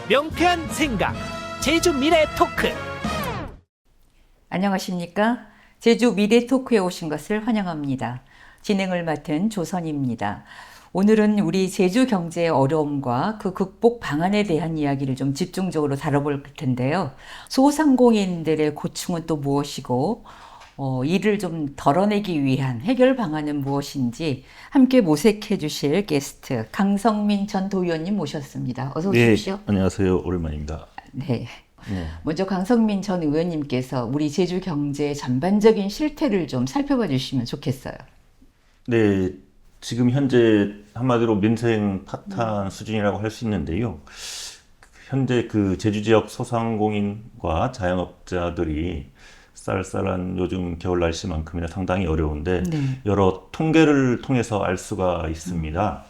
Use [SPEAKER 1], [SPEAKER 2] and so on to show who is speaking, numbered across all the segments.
[SPEAKER 1] 명쾌한 생각, 제주 미래 토크.
[SPEAKER 2] 안녕하십니까? 제주 미래 토크에 오신 것을 환영합니다. 진행을 맡은 조선입니다. 오늘은 우리 제주 경제의 어려움과 그 극복 방안에 대한 이야기를 좀 집중적으로 다뤄볼 텐데요. 소상공인들의 고충은 또 무엇이고 이를 좀 덜어내기 위한 해결 방안은 무엇인지 함께 모색해 주실 게스트 강성민 전 도의원님 모셨습니다. 어서 오십시오.
[SPEAKER 3] 네, 안녕하세요. 오랜만입니다.
[SPEAKER 2] 네. 먼저 강성민 전 의원님께서 우리 제주 경제의 전반적인 실태를 좀 살펴봐 주시면 좋겠어요.
[SPEAKER 3] 네, 지금 현재 한마디로 민생 파탄 수준이라고 할 수 있는데요. 현재 그 제주 지역 소상공인과 자영업자들이 쌀쌀한 요즘 겨울 날씨만큼이나 상당히 어려운데 여러 통계를 통해서 알 수가 있습니다.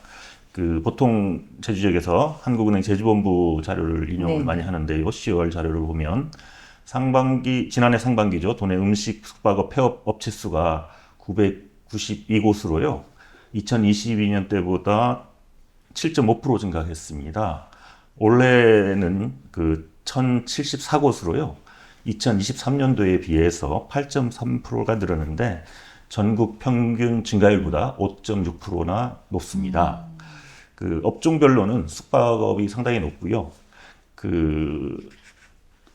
[SPEAKER 3] 그 보통 제주 지역에서 한국은행 제주본부 자료를 인용을 많이 하는데요. 10월 자료를 보면 지난해 상반기죠. 도내 음식, 숙박업, 폐업 업체 수가 992곳으로요. 2022년 때보다 7.5% 증가했습니다. 올해는 그 1074곳으로요. 2023년도에 비해서 8.3%가 늘었는데 전국 평균 증가율보다 5.6%나 높습니다. 그 업종별로는 숙박업이 상당히 높고요. 그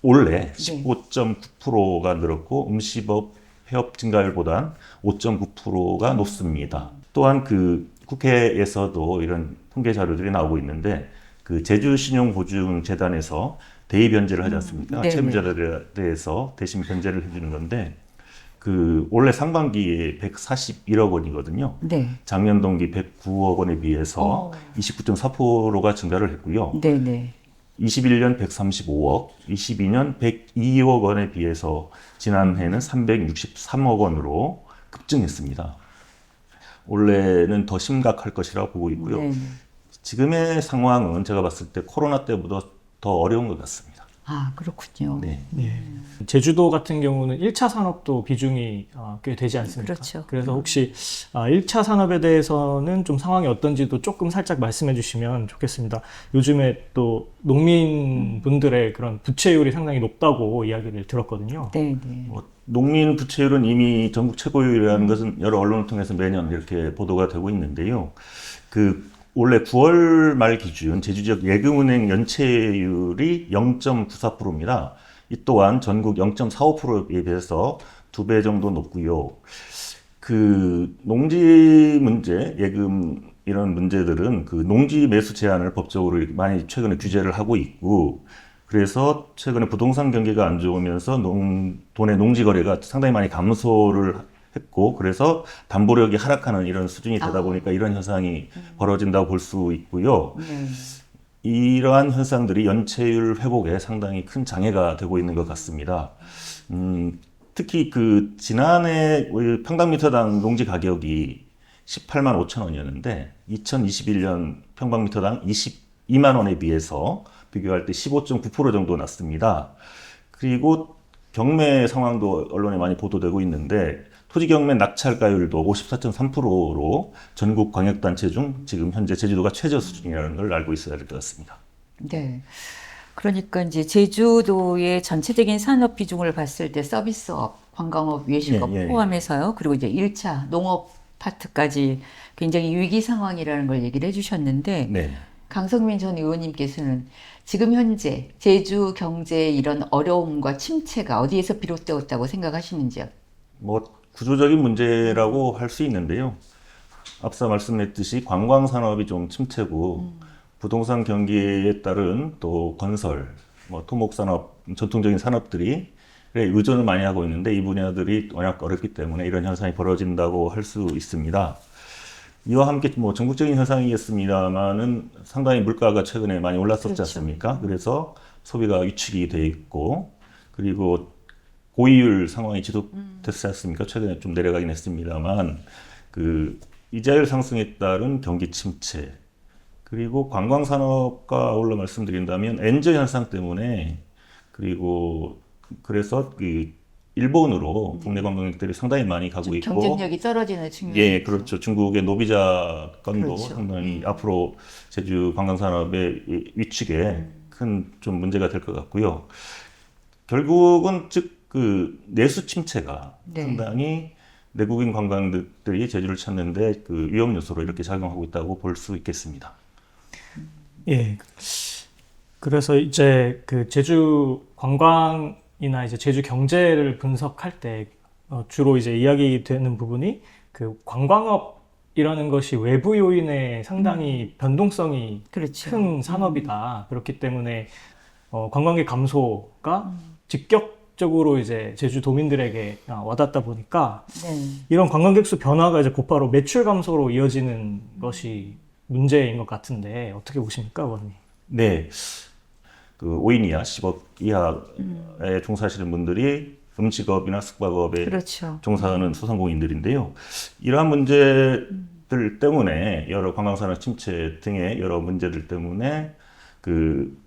[SPEAKER 3] 올해 15.9%가 늘었고 음식업 폐업 증가율보단 5.9%가 높습니다. 또한 그 국회에서도 이런 통계 자료들이 나오고 있는데 그 제주신용보증재단에서 대의 변제를 하지 않습니까? 채무자들에 대해서 대신 변제를 해주는 건데 그 올해 상반기에 141억 원이거든요. 작년 동기 109억 원에 비해서 29.4%가 증가를 했고요. 21년 135억, 22년 102억 원에 비해서 지난해는 363억 원으로 급증했습니다. 올해는 더 심각할 것이라고 보고 있고요. 지금의 상황은 제가 봤을 때 코로나 때보다 더 어려운 것 같습니다.
[SPEAKER 2] 아, 그렇군요.
[SPEAKER 4] 제주도 같은 경우는 1차 산업도 비중이 꽤 되지 않습니까?
[SPEAKER 2] 그렇죠.
[SPEAKER 4] 그래서 혹시 1차 산업에 대해서는 좀 상황이 어떤지도 조금 살짝 말씀해 주시면 좋겠습니다. 요즘에 또 농민분들의 그런 부채율이 상당히 높다고 이야기를 들었거든요.
[SPEAKER 3] 농민 부채율은 이미 전국 최고율이라는 것은 여러 언론을 통해서 매년 이렇게 보도가 되고 있는데요. 올해 9월 말 기준 제주 지역 예금은행 연체율이 0.94%입니다. 이 또한 전국 0.45%에 비해서 2배 정도 높고요. 그 농지 문제, 예금 이런 문제들은 그 농지 매수 제한을 법적으로 많이 최근에 규제를 하고 있고, 그래서 최근에 부동산 경기가 안 좋으면서 도내 농지 거래가 상당히 많이 감소를 했고, 그래서 담보력이 하락하는 이런 수준이 되다 보니까 이런 현상이 벌어진다고 볼 수 있고요. 이러한 현상들이 연체율 회복에 상당히 큰 장애가 되고 있는 것 같습니다. 특히 그 지난해 평방미터당 농지 가격이 18만 5천 원이었는데 2021년 평방미터당 22만 원에 비해서 비교할 때 15.9% 정도 났습니다. 그리고 경매 상황도 언론에 많이 보도되고 있는데 토지 경매 낙찰가율도 54.3%로 전국 광역단체 중 지금 현재 제주도가 최저 수준이라는 걸 알고 있어야 될 것 같습니다.
[SPEAKER 2] 그러니까 이제 제주도의 전체적인 산업 비중을 봤을 때 서비스업, 관광업, 외식업 포함해서요. 그리고 이제 1차 농업 파트까지 굉장히 위기 상황이라는 걸 얘기를 해주셨는데 강성민 전 의원님께서는 지금 현재 제주 경제의 이런 어려움과 침체가 어디에서 비롯되었다고 생각하시는지요?
[SPEAKER 3] 구조적인 문제라고 할 수 있는데요. 앞서 말씀했듯이 관광 산업이 좀 침체고 부동산 경기에 따른 또 건설, 토목 산업, 전통적인 산업들이 의존을 많이 하고 있는데 이 분야들이 워낙 어렵기 때문에 이런 현상이 벌어진다고 할 수 있습니다. 이와 함께 전국적인 현상이겠습니다만은 상당히 물가가 최근에 많이 올랐었지 않습니까? 그래서 소비가 위축이 돼 있고, 그리고 고이율 상황이 지속됐지 않습니까? 최근에 좀 내려가긴 했습니다만, 이자율 상승에 따른 경기 침체, 그리고 관광 산업과 아울러 말씀드린다면 엔저 현상 때문에, 그래서 일본으로 국내 관광객들이 상당히 많이 가고 있고
[SPEAKER 2] 경쟁력이 떨어지는 측면이
[SPEAKER 3] 예, 그렇죠. 중국의 노비자 건도 상당히 앞으로 제주 관광산업의 위축에 큰 좀 문제가 될 것 같고요. 결국은 즉 그 내수 침체가
[SPEAKER 2] 네.
[SPEAKER 3] 상당히 내국인 관광객들이 제주를 찾는데 그 위험 요소로 이렇게 작용하고 있다고 볼 수 있겠습니다.
[SPEAKER 4] 예. 그래서 이제 그 제주 관광이나 이제 제주 경제를 분석할 때 주로 이제 이야기되는 부분이 그 관광업이라는 것이 외부 요인에 상당히 변동성이
[SPEAKER 2] 그렇죠.
[SPEAKER 4] 큰 산업이다. 그렇기 때문에 관광객 감소가 직접적으로 이제 제주도민들에게 와닿다 보니까
[SPEAKER 2] 네.
[SPEAKER 4] 이런 관광객 수 변화가 이제 곧바로 매출 감소로 이어지는 것이 문제인 것 같은데 어떻게 보십니까, 원님?
[SPEAKER 3] 네. 그 5인 이하, 10억 이하에 종사하시는 분들이 음식업이나 숙박업에
[SPEAKER 2] 그렇죠.
[SPEAKER 3] 종사하는 소상공인들인데요. 이러한 문제들 때문에 여러 관광산업 침체 등의 여러 문제들 때문에 그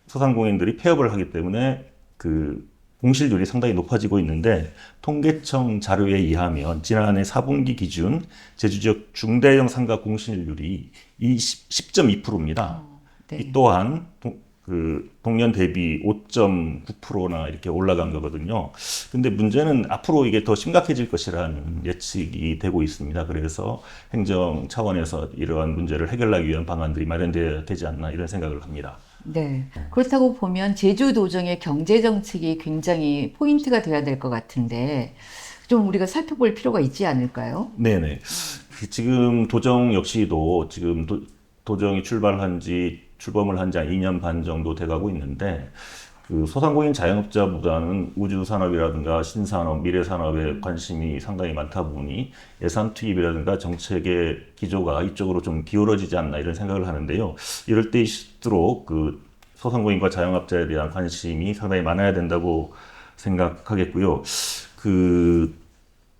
[SPEAKER 3] 소상공인들이 폐업을 하기 때문에 그 공실률이 상당히 높아지고 있는데 통계청 자료에 의하면 지난해 4분기 기준 제주 지역 중대형 상가 공실률이 10.2%입니다.
[SPEAKER 2] 네.
[SPEAKER 3] 이 또한 그 동년 대비 5.9%나 이렇게 올라간 거거든요. 근데 문제는 앞으로 이게 더 심각해질 것이라는 예측이 되고 있습니다. 그래서 행정 차원에서 이러한 문제를 해결하기 위한 방안들이 마련돼야 되지 않나 이런 생각을 합니다.
[SPEAKER 2] 네. 그렇다고 보면 제주도정의 경제정책이 굉장히 포인트가 돼야 될 것 같은데 좀 우리가 살펴볼 필요가 있지 않을까요?
[SPEAKER 3] 네네. 지금 도정 역시도 지금 도정이 출범을 한 지 한 2년 반 정도 돼가고 있는데 그 소상공인 자영업자보다는 우주산업이라든가 신산업, 미래산업에 관심이 상당히 많다 보니 예산 투입이라든가 정책의 기조가 이쪽으로 좀 기울어지지 않나 이런 생각을 하는데요. 이럴 때일수록 그 소상공인과 자영업자에 대한 관심이 상당히 많아야 된다고 생각하겠고요.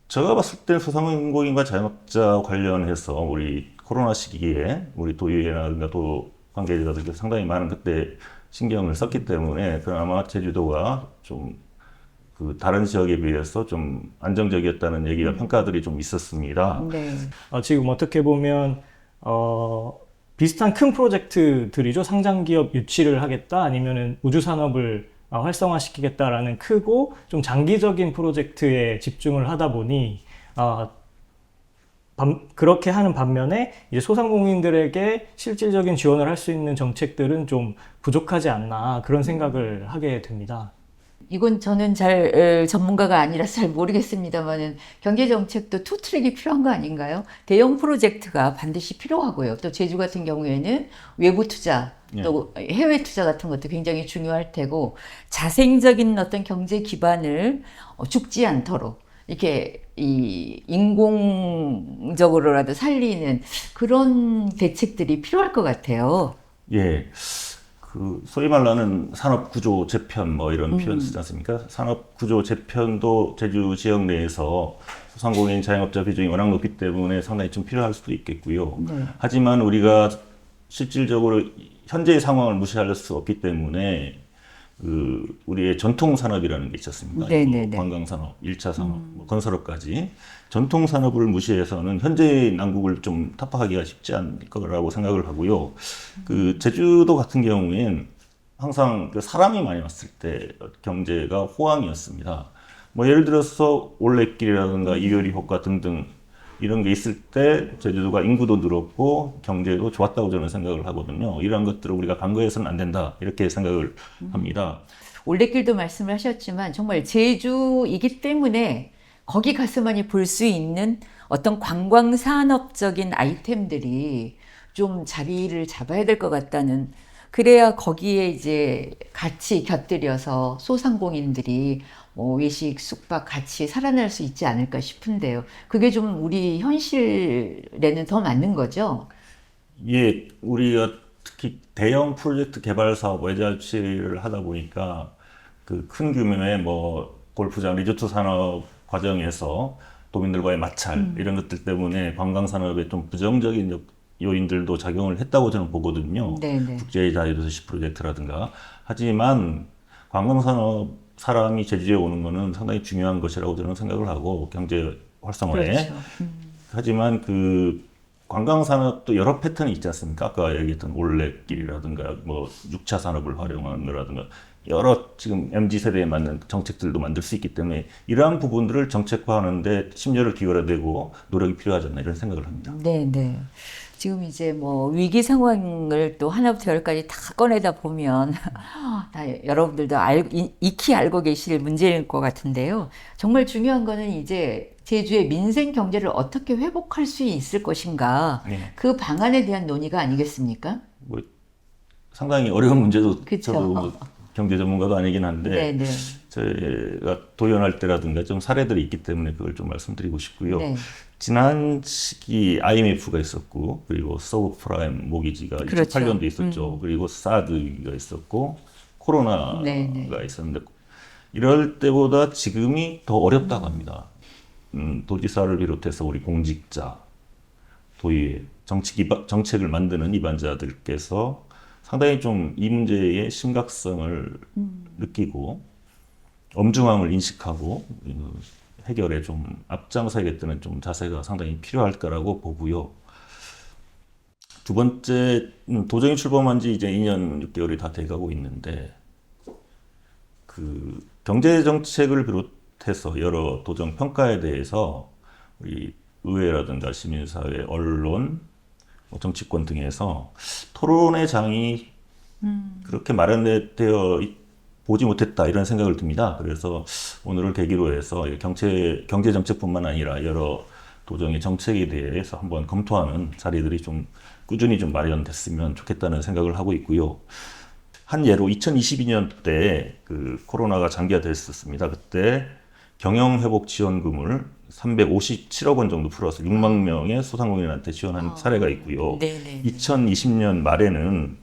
[SPEAKER 3] 제가 봤을 때 소상공인과 자영업자 관련해서 우리 코로나 시기에 우리 도의회라든가 도 관계자들이 상당히 많은 그때 신경을 썼기 때문에 그나마 제주도가 좀 그 다른 지역에 비해서 좀 안정적이었다는 얘기가 평가들이 좀 있었습니다.
[SPEAKER 2] 네.
[SPEAKER 4] 지금 어떻게 보면 비슷한 큰 프로젝트들이죠. 상장기업 유치를 하겠다 아니면은 우주산업을 활성화시키겠다라는 크고 좀 장기적인 프로젝트에 집중을 하다 보니 그렇게 하는 반면에 이제 소상공인들에게 실질적인 지원을 할 수 있는 정책들은 좀 부족하지 않나 그런 생각을 하게 됩니다.
[SPEAKER 2] 이건 저는 잘 전문가가 아니라서 잘 모르겠습니다만은 경제정책도 투트랙이 필요한 거 아닌가요? 대형 프로젝트가 반드시 필요하고요. 또 제주 같은 경우에는 외부 투자, 또 해외 투자 같은 것도 굉장히 중요할 테고 자생적인 어떤 경제 기반을 죽지 않도록 이렇게 이 인공적으로라도 살리는 그런 대책들이 필요할 것 같아요.
[SPEAKER 3] 예. 그 소위 말하는 산업 구조 재편 뭐 이런 표현 쓰지 않습니까? 산업 구조 재편도 제주 지역 내에서 소상공인 자영업자 비중이 워낙 높기 때문에 상당히 좀 필요할 수도 있겠고요.
[SPEAKER 2] 네.
[SPEAKER 3] 하지만 우리가 실질적으로 현재의 상황을 무시할 수 없기 때문에 그 우리의 전통 산업이라는 게 있지 않습니까?
[SPEAKER 2] 네네네.
[SPEAKER 3] 관광산업, 1차 산업, 뭐 건설업까지 전통 산업을 무시해서는 현재의 난국을 좀 타파하기가 쉽지 않을 거라고 생각을 하고요. 그 제주도 같은 경우엔 항상 그 사람이 많이 왔을 때 경제가 호황이었습니다. 뭐 예를 들어서 올레길이라든가 이효리 효과 등등 이런 게 있을 때 제주도가 인구도 늘었고 경제도 좋았다고 저는 생각을 하거든요. 이런 것들을 우리가 간과해서는 안 된다 이렇게 생각을 합니다.
[SPEAKER 2] 올레길도 말씀을 하셨지만 정말 제주이기 때문에 거기 가서만이 볼 수 있는 어떤 관광산업적인 아이템들이 좀 자리를 잡아야 될 것 같다는, 그래야 거기에 이제 같이 곁들여서 소상공인들이 외식, 숙박 같이 살아날 수 있지 않을까 싶은데요. 그게 좀 우리 현실에는 더 맞는 거죠?
[SPEAKER 3] 예, 우리가 특히 대형 프로젝트 개발 사업 외자 유치를 하다 보니까 그 큰 규모의 뭐 골프장, 리조트 산업 과정에서 도민들과의 마찰 이런 것들 때문에 관광 산업에 좀 부정적인 요인들도 작용을 했다고 저는 보거든요.
[SPEAKER 2] 네네.
[SPEAKER 3] 국제 자유도시 프로젝트라든가. 하지만 관광 산업 사람이 제주에 오는 거는 상당히 중요한 것이라고 저는 생각을 하고 경제 활성화에.
[SPEAKER 2] 그렇죠.
[SPEAKER 3] 하지만 그 관광 산업도 여러 패턴이 있지 않습니까? 아까 얘기했던 올레길이라든가 뭐 6차 산업을 활용하는 거라든가 여러 지금 MZ 세대에 맞는 정책들도 만들 수 있기 때문에 이러한 부분들을 정책화하는데 심려를 기울여야 되고 노력이 필요하지 않나 이런 생각을 합니다.
[SPEAKER 2] 네, 네. 지금 이제 뭐 위기 상황을 또 하나부터 열까지 다 꺼내다 보면 다 여러분들도 익히 알고 계실 문제일 것 같은데요. 정말 중요한 거는 이제 제주의 민생 경제를 어떻게 회복할 수 있을 것인가,
[SPEAKER 3] 네.
[SPEAKER 2] 그 방안에 대한 논의가 아니겠습니까?
[SPEAKER 3] 뭐 상당히 어려운 문제도
[SPEAKER 2] 그쵸.
[SPEAKER 3] 저도 뭐 경제 전문가도 아니긴 한데
[SPEAKER 2] 네, 네.
[SPEAKER 3] 제가 도연할 때라든가 좀 사례들이 있기 때문에 그걸 좀 말씀드리고 싶고요.
[SPEAKER 2] 네.
[SPEAKER 3] 지난 시기 IMF가 있었고 그리고 서브프라임 모기지가
[SPEAKER 2] 그렇죠.
[SPEAKER 3] 2008년도 있었죠. 그리고 사드가 있었고 코로나가
[SPEAKER 2] 네, 네.
[SPEAKER 3] 있었는데 이럴 때보다 지금이 더 어렵다고 합니다. 도지사를 비롯해서 우리 공직자, 도의회, 정책을 만드는 입안자들께서 상당히 좀 이 문제의 심각성을 느끼고 엄중함을 인식하고 해결에 좀 앞장서야겠다는 좀 자세가 상당히 필요할 거라고 보고요. 두 번째, 도정이 출범한 지 이제 2년 6개월이 다 돼가고 있는데 그 경제 정책을 비롯해서 여러 도정 평가에 대해서 우리 의회라든가 시민사회, 언론, 정치권 등에서 토론의 장이 그렇게 마련되어 보지 못했다 이런 생각을 듭니다. 그래서 오늘을 계기로 해서 경제 정책뿐만 아니라 여러 도정의 정책에 대해서 한번 검토하는 자리들이 좀 꾸준히 좀 마련됐으면 좋겠다는 생각을 하고 있고요. 한 예로 2022년 때 그 코로나가 장기화됐었습니다. 그때 경영회복지원금을 357억 원 정도 풀어서 6만 명의 소상공인한테 지원한 사례가 있고요.
[SPEAKER 2] 네네.
[SPEAKER 3] 2020년 말에는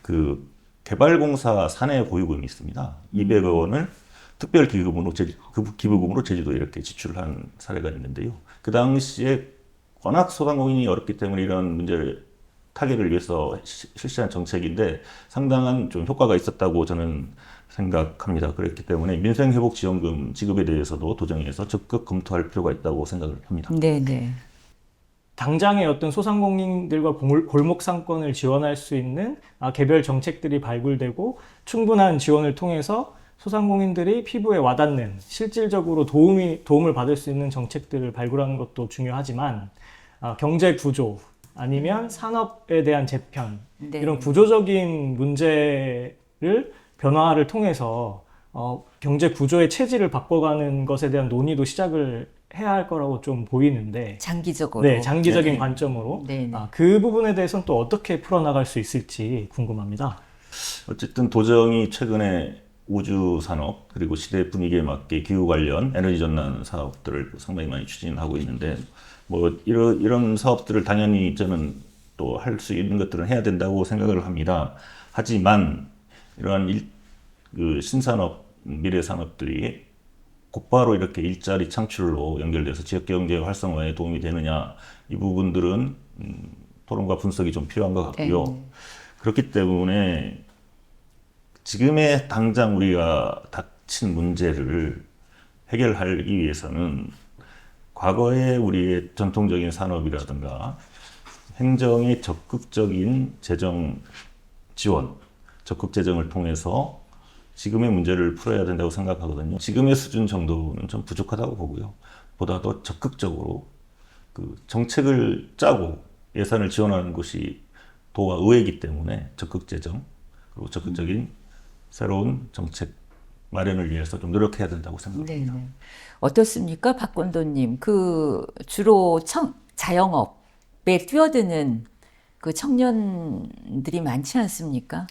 [SPEAKER 3] 그 개발공사 사내 보유금이 있습니다. 200억 원을 특별 기부금으로 제주도에 이렇게 지출한 사례가 있는데요. 그 당시에 워낙 소상공인이 어렵기 때문에 이런 문제를 타개를 위해서 실시한 정책인데 상당한 좀 효과가 있었다고 저는 생각합니다. 그렇기 때문에 민생회복지원금 지급에 대해서도 도정에서 적극 검토할 필요가 있다고 생각을 합니다.
[SPEAKER 2] 네, 네.
[SPEAKER 4] 당장의 어떤 소상공인들과 골목 상권을 지원할 수 있는 개별 정책들이 발굴되고 충분한 지원을 통해서 소상공인들이 피부에 와닿는 실질적으로 도움을 받을 수 있는 정책들을 발굴하는 것도 중요하지만 경제 구조 아니면 산업에 대한 재편
[SPEAKER 2] 네.
[SPEAKER 4] 이런 구조적인 문제를 변화를 통해서 경제 구조의 체질을 바꿔가는 것에 대한 논의도 시작을 해야 할 거라고 좀 보이는데
[SPEAKER 2] 장기적으로.
[SPEAKER 4] 네, 장기적인
[SPEAKER 2] 네.
[SPEAKER 4] 관점으로
[SPEAKER 2] 네.
[SPEAKER 4] 그 부분에 대해서는 또 어떻게 풀어나갈 수 있을지 궁금합니다.
[SPEAKER 3] 어쨌든 도정이 최근에 우주 산업 그리고 시대 분위기에 맞게 기후 관련 에너지 전환 사업들을 상당히 많이 추진하고 있는데 뭐 이런 사업들을 당연히 저는 또 할 수 있는 것들은 해야 된다고 생각을 합니다. 하지만 이러한 그 신산업 미래 산업들이 곧바로 이렇게 일자리 창출로 연결돼서 지역 경제 활성화에 도움이 되느냐 이 부분들은 토론과 분석이 좀 필요한 것 같고요.
[SPEAKER 2] 네.
[SPEAKER 3] 그렇기 때문에 지금의 당장 우리가 닥친 문제를 해결하기 위해서는 과거의 우리의 전통적인 산업이라든가 행정의 적극적인 재정 지원, 적극 재정을 통해서 지금의 문제를 풀어야 된다고 생각하거든요. 지금의 수준 정도는 좀 부족하다고 보고요. 보다 더 적극적으로 그 정책을 짜고 예산을 지원하는 것이 도와 의회이기 때문에 적극 재정 그리고 적극적인 새로운 정책 마련을 위해서 좀 노력해야 된다고 생각합니다.
[SPEAKER 2] 네. 어떻습니까, 박건도님? 그 주로 자영업에 뛰어드는 그 청년들이 많지 않습니까?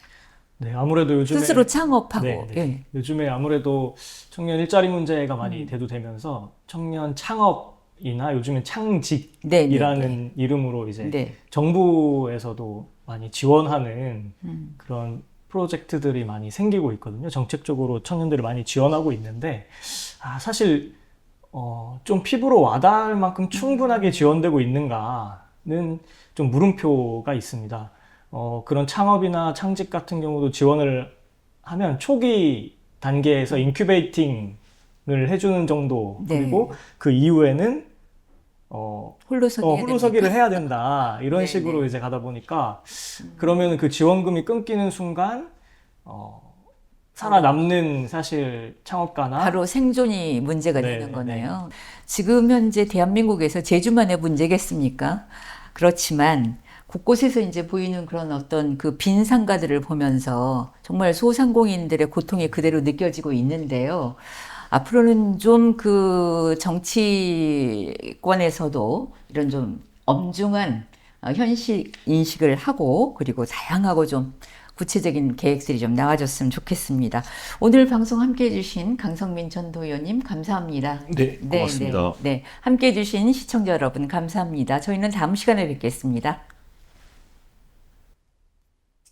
[SPEAKER 4] 네, 아무래도 요즘에
[SPEAKER 2] 스스로 창업하고.
[SPEAKER 4] 네.
[SPEAKER 2] 예.
[SPEAKER 4] 요즘에 아무래도 청년 일자리 문제가 많이 대두되면서 청년 창업이나 요즘엔 창직이라는 이름으로 이제
[SPEAKER 2] 네.
[SPEAKER 4] 정부에서도 많이 지원하는 그런 프로젝트들이 많이 생기고 있거든요. 정책적으로 청년들을 많이 지원하고 있는데 사실 좀 피부로 와닿을 만큼 충분하게 지원되고 있는가는 좀 물음표가 있습니다. 그런 창업이나 창직 같은 경우도 지원을 하면 초기 단계에서 인큐베이팅을 해주는 정도
[SPEAKER 2] 네.
[SPEAKER 4] 그리고 그 이후에는 홀로서기를 해야 된다. 이런
[SPEAKER 2] 네네.
[SPEAKER 4] 식으로 이제 가다 보니까 그러면 그 지원금이 끊기는 순간 살아남는 사실 창업가나
[SPEAKER 2] 바로 생존이 문제가
[SPEAKER 4] 네,
[SPEAKER 2] 되는 거네요. 지금 현재 대한민국에서 제주만의 문제겠습니까? 그렇지만 곳곳에서 이제 보이는 그런 어떤 그 빈 상가들을 보면서 정말 소상공인들의 고통이 그대로 느껴지고 있는데요. 앞으로는 좀 그 정치권에서도 이런 좀 엄중한 현실 인식을 하고 그리고 다양하고 좀 구체적인 계획들이 좀 나와줬으면 좋겠습니다. 오늘 방송 함께 해주신 강성민 전 도의원님 감사합니다.
[SPEAKER 3] 네, 고맙습니다.
[SPEAKER 2] 네. 함께 해주신 시청자 여러분 감사합니다. 저희는 다음 시간에 뵙겠습니다.